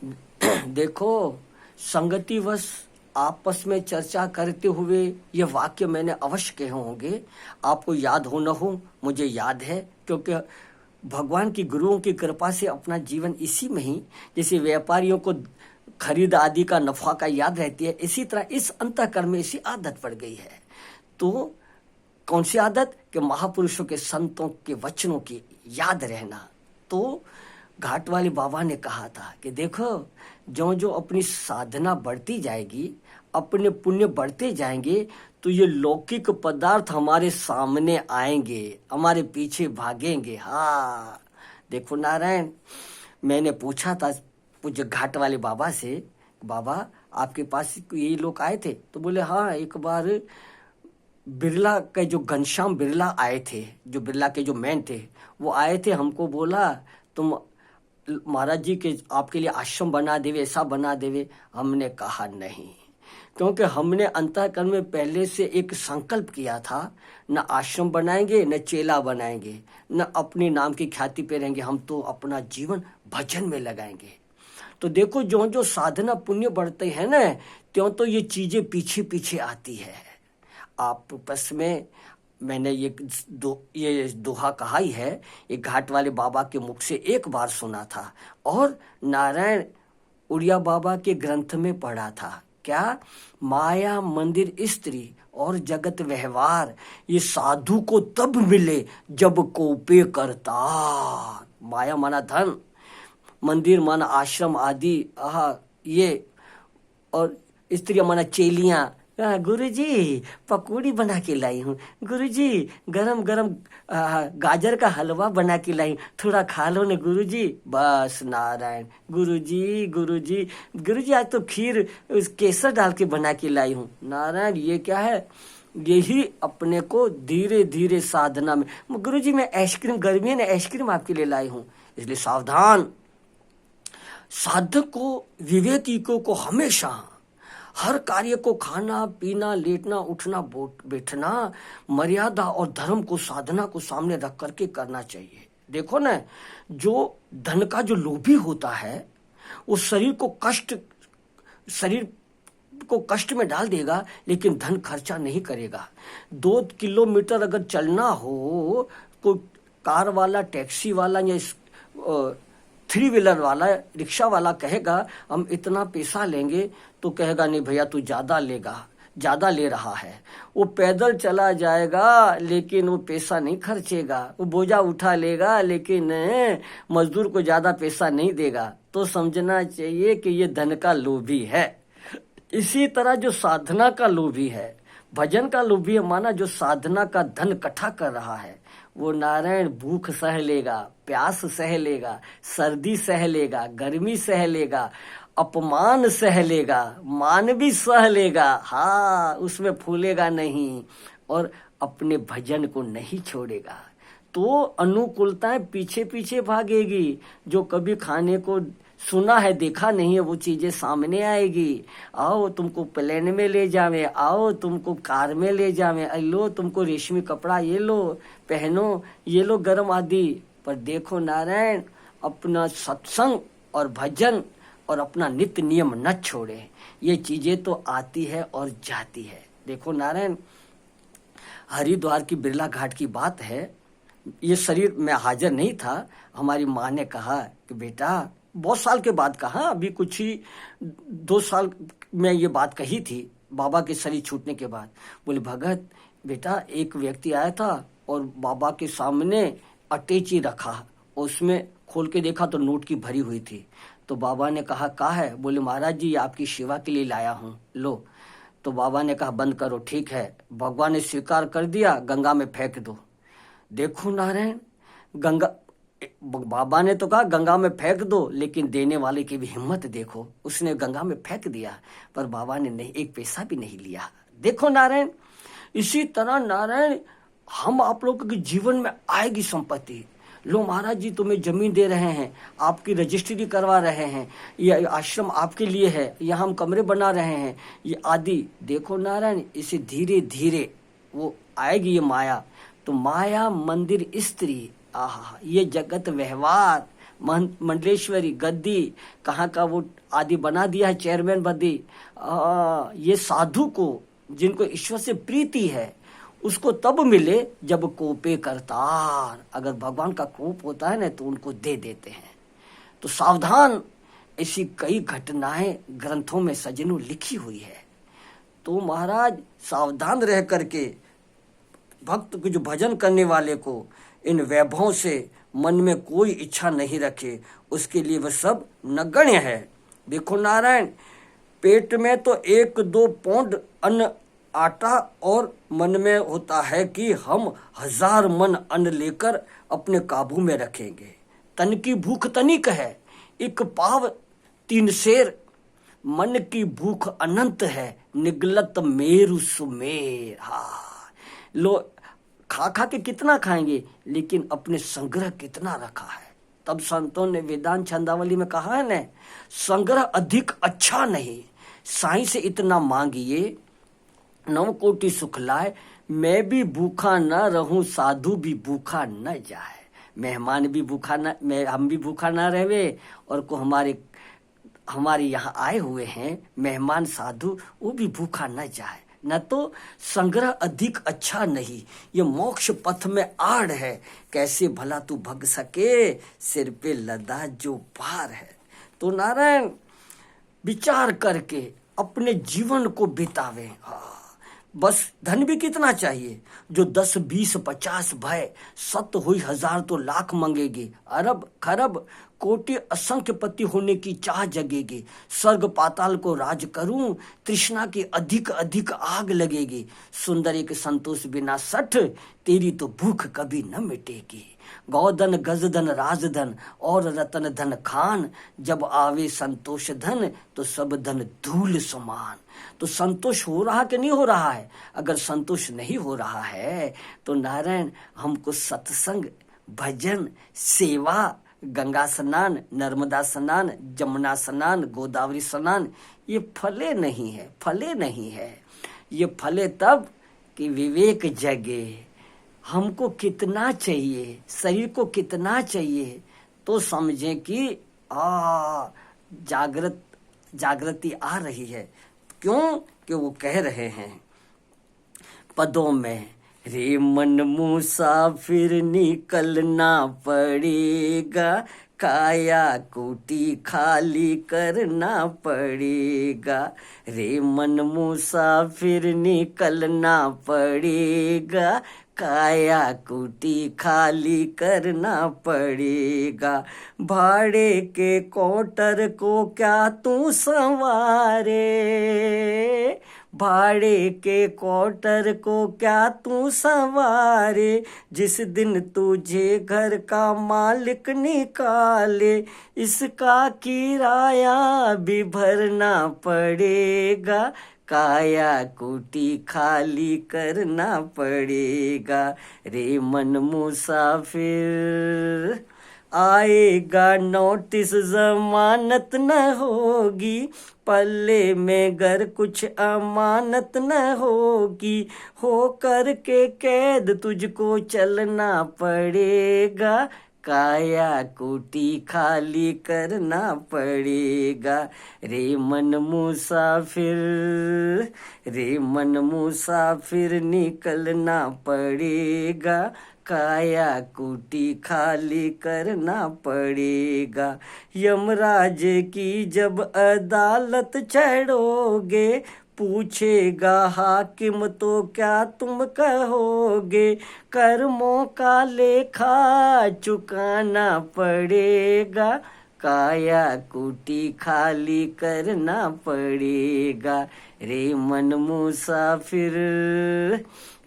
देखो, संगतिवश आपस में चर्चा करते हुए ये वाक्य मैंने अवश्य कहे होंगे। आपको याद हो न हो, मुझे याद है, क्योंकि भगवान की गुरुओं की कृपा से अपना जीवन इसी में ही, जैसे व्यापारियों को खरीद आदि का नफा का याद रहती है, इसी तरह इस अंतःकरण में इसी आदत पड़ गई है। तो कौन सी आदत? कि महापुरुषों के, संतों के वचनों की याद रहना। तो घाट वाले बाबा ने कहा था कि देखो, जो जो अपनी साधना बढ़ती जाएगी, अपने पुण्य बढ़ते जाएंगे, तो ये लौकिक पदार्थ हमारे सामने आएंगे, हमारे पीछे भागेंगे। हाँ, देखो नारायण, मैंने पूछा था पूज्य घाट वाले बाबा से, बाबा आपके पास ये लोग आए थे? तो बोले हाँ, एक बार बिरला के जो घनश्याम बिरला आए थे, जो बिरला के जो मैन थे, वो आए थे। हमको बोला तुम महाराज जी के आपके लिए आश्रम बना देवे, ऐसा बना देवे। हमने कहा नहीं, क्योंकि हमने अंतःकरण में पहले से एक संकल्प किया था, न आश्रम बनाएंगे, न चेला बनाएंगे, न अपने नाम की ख्याति पे रहेंगे, हम तो अपना जीवन भजन में लगाएंगे। तो देखो, जो जो साधना पुण्य बढ़ते हैं ना, त्यों तो ये चीजें पीछे पीछे आती है। आपस में मैंने ये दोहा कहा ही है, एक घाट वाले बाबा के मुख से एक बार सुना था, और नारायण उड़िया बाबा के ग्रंथ में पढ़ा था। क्या? माया मंदिर स्त्री और जगत व्यवहार, ये साधु को तब मिले जब कोपे करता। माया माना धन, मंदिर माना आश्रम आदि, ये, और स्त्री माना चेलियां। गुरुजी पकौड़ी बना के लाई हूँ, गुरुजी गरम गरम गाजर का हलवा बना के लाई, थोड़ा खा लो न गुरुजी। बस नारायण, गुरुजी गुरुजी गुरुजी आज तो खीर केसर डाल के बना के लाई हूँ। नारायण, ये क्या है? यही अपने को धीरे धीरे साधना में, गुरुजी मैं आइसक्रीम, गर्मी है ना, आइसक्रीम आपके लिए लाई हूँ। इसलिए सावधान, साधक को, विवेकियों को हमेशा हर कार्य को खाना पीना, लेटना उठना बैठना, मर्यादा और धर्म को, साधना को सामने रख करके करना चाहिए। देखो ना, जो धन का जो लोभी होता है, वो शरीर को कष्ट में डाल देगा, लेकिन धन खर्चा नहीं करेगा। 2 किलोमीटर अगर चलना हो, कोई कार वाला, टैक्सी वाला या 3 व्हीलर वाला, रिक्शा वाला कहेगा हम इतना पैसा लेंगे, तो कहेगा नहीं भैया तू ज्यादा ले रहा है। वो पैदल चला जाएगा, लेकिन वो पैसा नहीं खर्चेगा, वो बोझा उठा लेगा, लेकिन मजदूर को ज्यादा पैसा नहीं देगा। तो समझना चाहिए कि ये धन का लोभी है। इसी तरह जो साधना का लोभी है, भजन का लोभी है, माना जो साधना का धन इकट्ठा कर रहा है, वो नारायण भूख सह लेगा, प्यास सह लेगा, सर्दी सह लेगा, गर्मी सह लेगा, अपमान सह लेगा, मान भी सह लेगा। हाँ, उसमें फूलेगा नहीं और अपने भजन को नहीं छोड़ेगा। तो अनुकूलताएं पीछे पीछे भागेगी। जो कभी खाने को सुना है, देखा नहीं है, वो चीजें सामने आएगी। आओ तुमको प्लेन में ले जावे, आओ तुमको कार में ले जावे, लो तुमको रेशमी कपड़ा ये लो पहनो, ये लो गरम आदि। पर देखो नारायण, अपना सत्संग और भजन और अपना नित्य नियम न छोड़े। ये चीजें तो आती है और जाती है। देखो नारायण, हरिद्वार की बिरला घाट की बात है। ये शरीर में हाजिर नहीं था। हमारी माँ ने कहा कि बेटा, बहुत साल के बाद कहा, अभी कुछ ही 2 साल में ये बात कही थी, बाबा के शरीर छूटने के बाद। बोले भगत बेटा, एक व्यक्ति आया था और बाबा के सामने अटैची रखा, उसमें खोल के देखा तो नोट की भरी हुई थी। तो बाबा ने कहा है? बोले महाराज जी आपकी सेवा के लिए लाया हूँ, लो। तो बाबा ने कहा बंद करो। ठीक है, भगवान ने स्वीकार कर दिया, गंगा में फेंक दो। देखो नारायण, बाबा ने तो कहा गंगा में फेंक दो, लेकिन देने वाले की भी हिम्मत देखो, उसने गंगा में फेंक दिया, पर बाबा ने नहीं, एक पैसा भी नहीं लिया। देखो नारायण, इसी तरह नारायण, हम आप लोगों के जीवन में आएगी संपत्ति। लो महाराज जी तुम्हें जमीन दे रहे हैं, आपकी रजिस्ट्री करवा रहे हैं, ये आश्रम आपके लिए है, यहाँ हम कमरे बना रहे हैं, ये आदि। देखो नारायण, इसे धीरे धीरे वो आएगी ये माया। तो माया मंदिर स्त्री, आहा, ये जगत व्यवहार, मंडलेश्वरी गद्दी कहाँ का वो आदि बना दिया है, चेयरमैन बद्दी। ये साधु को जिनको ईश्वर से प्रीति है उसको तब मिले जब कोपे करतार, अगर भगवान का कोप होता है ना तो उनको दे देते हैं। तो सावधान, ऐसी कई घटनाएं ग्रंथों में सजनों लिखी हुई है। तो महाराज सावधान रह करके भक्त को, जो भजन करने वाले को इन वैभवों से मन में कोई इच्छा नहीं रखे, उसके लिए वह सब नगण्य है। देखो नारायण, पेट में तो 1-2 पौंड अन्न आटा और मन में होता है कि हम 1000 मन अन्न लेकर अपने काबू में रखेंगे। तन की भूख तनिक है, एक पाव 3 सेर, मन की भूख अनंत है, निगलत मेरु सुमेर। हाँ, लो खा खा के कितना खाएंगे, लेकिन अपने संग्रह कितना रखा है। तब संतों ने वेदांत छंदावली में कहा है न, संग्रह अधिक अच्छा नहीं, साईं से इतना मांगिए 9 कोटि सुख लाए, मैं भी भूखा न रहूं, साधु भी भूखा न जाए। मेहमान भी भूखा न, हम भी भूखा न रहे, और को हमारे यहाँ आए हुए हैं मेहमान साधु, वो भी भूखा न जाए। न तो संग्रह अधिक अच्छा नहीं, ये मोक्ष पथ में आड़ है, कैसे भला तू भग सके, सिर पे लदा जो पार है। तो नारायण विचार करके अपने जीवन को बितावे। बस धन भी कितना चाहिए, जो 10, 20, 50 भय, 100 हुई 1000 तो लाख मंगेगी, अरब खरब कोटि असंख्य पति होने की चाह जगेगी, स्वर्ग पाताल को राज करूं, तृष्णा की अधिक अधिक आग लगेगी, सुंदर एक संतोष बिना 60, तेरी तो भूख कभी न मिटेगी। गौधन गजधन राजधन और रतन धन खान, जब आवे संतोष धन तो सब धन धूल समान। तो संतोष हो रहा कि नहीं हो रहा है? अगर संतोष नहीं हो रहा है तो नारायण हमको सत्संग, भजन, सेवा, गंगा स्नान, नर्मदा स्नान, जमुना स्नान, गोदावरी स्नान, ये फले नहीं है, फले नहीं है। ये फले तब कि विवेक जगे, हमको कितना चाहिए, शरीर को कितना चाहिए, तो समझें कि जागृति आ रही है। क्यों? कि वो कह रहे हैं पदों में, रे मन मुसाफिर निकलना पड़ेगा, काया कुटी खाली करना पड़ेगा। रे मन मुसाफिर निकलना पड़ेगा, काया कुटी खाली करना पड़ेगा। भाड़े के क्वार्टर को क्या तू संवारे, भाड़े के क्वार्टर को क्या तू संवारे, जिस दिन तुझे घर का मालिक निकाले, इसका किराया भी भरना पड़ेगा, काया कुटी खाली करना पड़ेगा। रे मन मुसाफिर, आएगा नोटिस जमानत न होगी, पल्ले में घर कुछ अमानत न होगी, हो कर के कैद तुझको चलना पड़ेगा, काया कुटी खाली करना पड़ेगा। रे मन मुसाफिर, रे मन मुसाफिर निकलना पड़ेगा, काया कुटी खाली करना पड़ेगा। यमराज की जब अदालत चढ़ोगे, पूछेगा हाकिम तो क्या तुम कहोगे, कर्मों का लेखा चुकाना पड़ेगा, काया कुटी खाली करना पड़ेगा। रे मन मुसाफिर,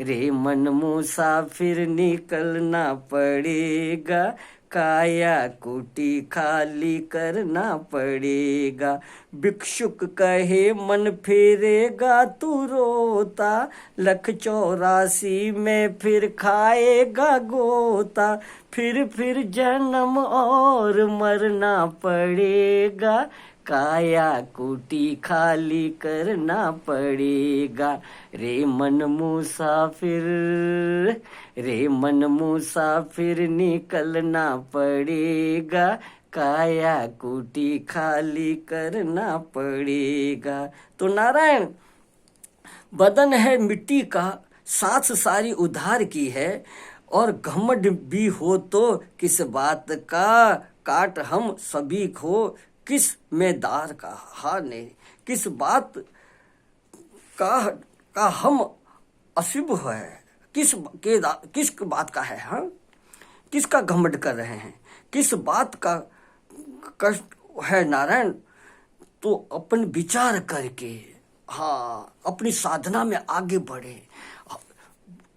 रे मन मुसाफिर निकलना पड़ेगा, काया कुटी खाली करना पड़ेगा। भिक्षुक कहे मन फेरेगा तू रोता, 184 में फिर खाएगा गोता, फिर जन्म और मरना पड़ेगा, काया कुटी खाली करना पड़ेगा। रे मन मुसाफिर, रे मन मुसाफिर निकलना पड़ेगा, काया कुटी खाली करना पड़ेगा। तो नारायण, बदन है मिट्टी का, सांस सारी उधार की है, और घमंड भी हो तो किस बात का, काट हम सभी को किस मेदार का। हाँ नहीं, किस बात का हम अशुभ है, किस बात का है, हाँ किसका घमंड कर रहे हैं, किस बात का कष्ट है नारायण। तो अपन विचार करके, हाँ अपनी साधना में आगे बढ़े।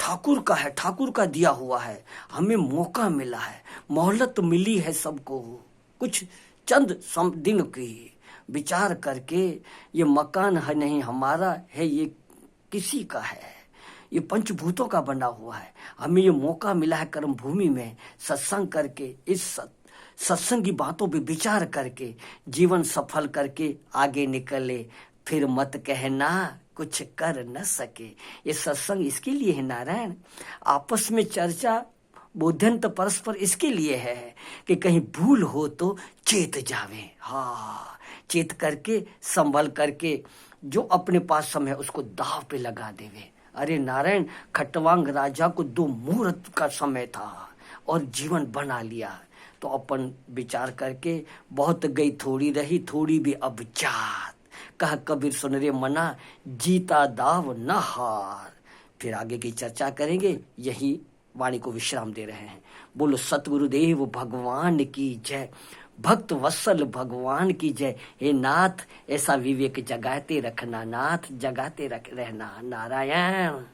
ठाकुर का है, ठाकुर का दिया हुआ है, हमें मौका मिला है, मोहलत मिली है सबको कुछ चंद दिन की। विचार करके, ये मकान है नहीं हमारा है, ये किसी का है, ये पंचभूतों का बना हुआ है। हमें ये मौका मिला है कर्म भूमि में सत्संग करके, इस सत्संग की बातों पे विचार करके जीवन सफल करके आगे निकले। फिर मत कहना कुछ कर न सके। ये सत्संग इसके लिए है नारायण, आपस में चर्चा बोध्यंत परस्पर इसके लिए है कि कहीं भूल हो तो चेत जावे। हाँ, चेत करके संभल करके जो अपने पास समय उसको दाव पे लगा देवे। अरे नारायण, खटवांग राजा को 2 मुहूर्त का समय था और जीवन बना लिया। तो अपन विचार करके, बहुत गई थोड़ी रही थोड़ी भी अब जात, कह कबीर सुन रे मना, जीता दाव न हार। फिर आगे की चर्चा करेंगे, यही वाणी को विश्राम दे रहे हैं। बोलो सतगुरुदेव भगवान की जय, भक्त वत्सल भगवान की जय। हे नाथ, ऐसा विवेक जगाते रखना नाथ, जगाते रहना नारायण।